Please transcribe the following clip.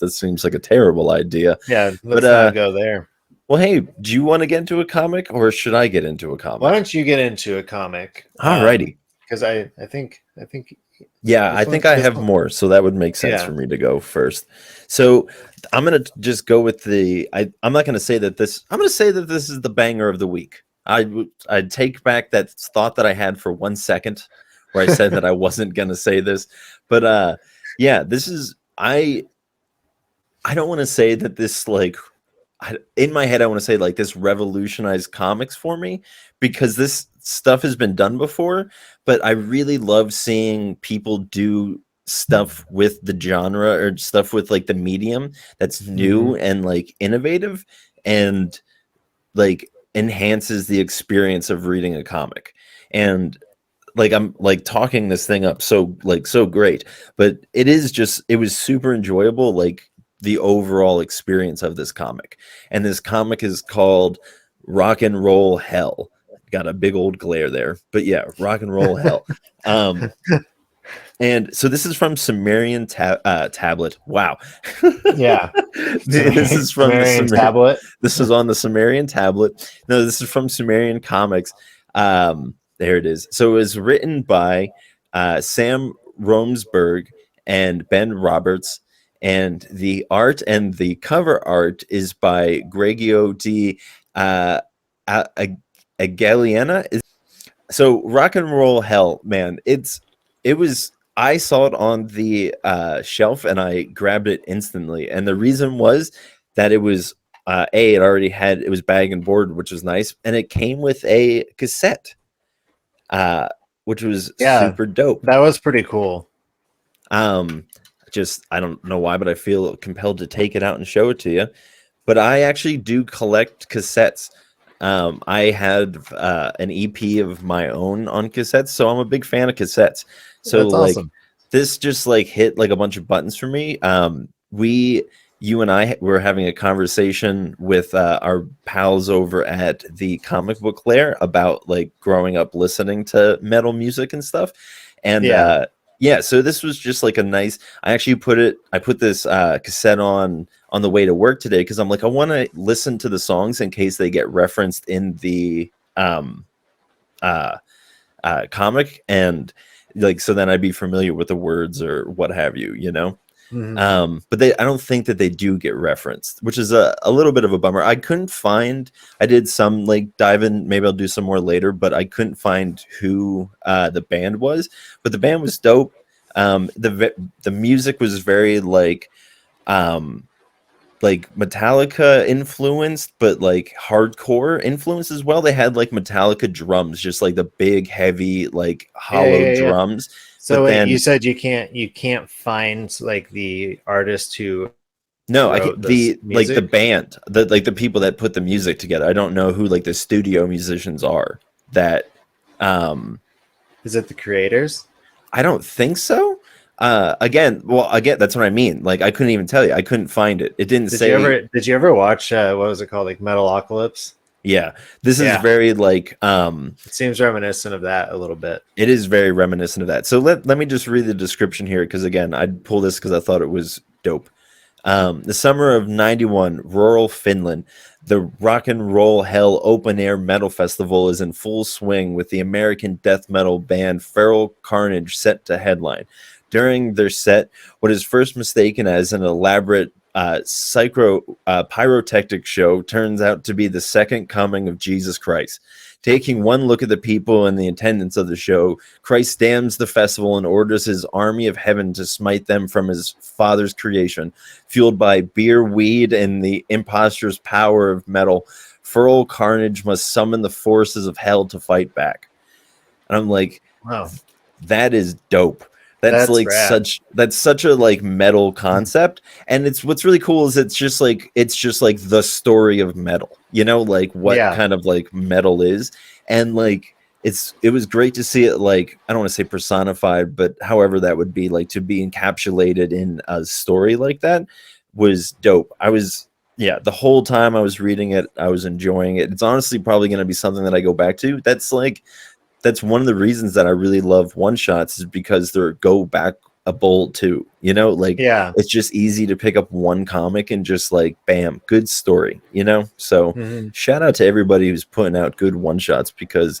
this seems like a terrible idea. Yeah, let's not go there. Well, hey, do you want to get into a comic, or should I get into a comic? Why don't you get into a comic? Alrighty. Because I think. Yeah, I think I have more, so that would make sense for me to go first. So I'm gonna just go with I'm not gonna say that this. I'm gonna say that this is the banger of the week. I'd take back that thought that I had for 1 second, where I said that I wasn't gonna say this, but yeah, this is I don't want to say that this in my head, I want to say like this revolutionized comics for me, because this stuff has been done before, but I really love seeing people do stuff with the genre or stuff with like the medium that's new and like innovative and like enhances the experience of reading a comic. And like I'm like talking this thing up so great, but it was super enjoyable, like the overall experience of this comic. And this comic is called Rock and Roll Hell. Got a big old glare there, but yeah, Rock and Roll Hell. And so this is from Sumerian Tablet. Wow. Yeah. This is from Sumerian Tablet. This is on the Sumerian Tablet. No, this is from Sumerian Comics. There it is. So it was written by Sam Romsberg and Ben Roberts. And the art and the cover art is by Gregio di Agaliena. So Rock and Roll Hell, man, I saw it on the shelf and I grabbed it instantly. And the reason was that it was it was bag and board, which was nice, and it came with a cassette, which was super dope. That was pretty cool. I don't know why, but I feel compelled to take it out and show it to you. But I actually do collect cassettes. I had an EP of my own on cassettes, so I'm a big fan of cassettes. So that's awesome. This just like hit like a bunch of buttons for me. You and I were having a conversation with our pals over at the Comic Book Lair about like growing up listening to metal music and stuff. And yeah, so this was just like a nice. I put this cassette on the way to work today because I'm like, I want to listen to the songs in case they get referenced in the comic, and like so then I'd be familiar with the words or what have you, you know. But I don't think that they do get referenced, which is a little bit of a bummer. I couldn't find. I did some like dive in. Maybe I'll do some more later, but I couldn't find who the band was. But the band was dope. The music was very like Metallica influenced, but like hardcore influence as well. They had like Metallica drums, just like the big, heavy, like hollow drums. So wait, you said you can't find like the artist who the band, the people that put the music together. I don't know who like the studio musicians are. That is it the creators? I don't think so. Again, that's what I mean. Like I couldn't even tell you. I couldn't find it. It didn't say. Did you ever watch what was it called, like Metalocalypse? Yeah, this is very like it seems reminiscent of that a little bit. It is very reminiscent of that. So let me just read the description here, because again, I'd pull this because I thought it was dope. The summer of '91, rural Finland, the Rock and Roll Hell open air metal festival is in full swing, with the American death metal band Feral Carnage set to headline. During their set, what is first mistaken as an elaborate pyrotechnic show turns out to be the second coming of Jesus Christ. Taking one look at the people and the attendance of the show, Christ damns the festival and orders his army of heaven to smite them from his Father's creation. Fueled by beer, weed, and the imposter's power of metal, Feral Carnage must summon the forces of hell to fight back. And I'm like, wow, that is dope. That's like rad. That's such a like metal concept, and what's really cool is it's just like the story of metal, you know, like what kind of like metal is, and like it was great to see it, like I don't want to say personified, but however that would be, like to be encapsulated in a story like that was dope. The whole time I was reading it, I was enjoying it. It's honestly probably going to be something that I go back to. That's one of the reasons that I really love one shots, is because they go back a bowl too, you know, like Yeah. it's just easy to pick up one comic and just like bam, good story, you know. So shout out to everybody who's putting out good one shots, because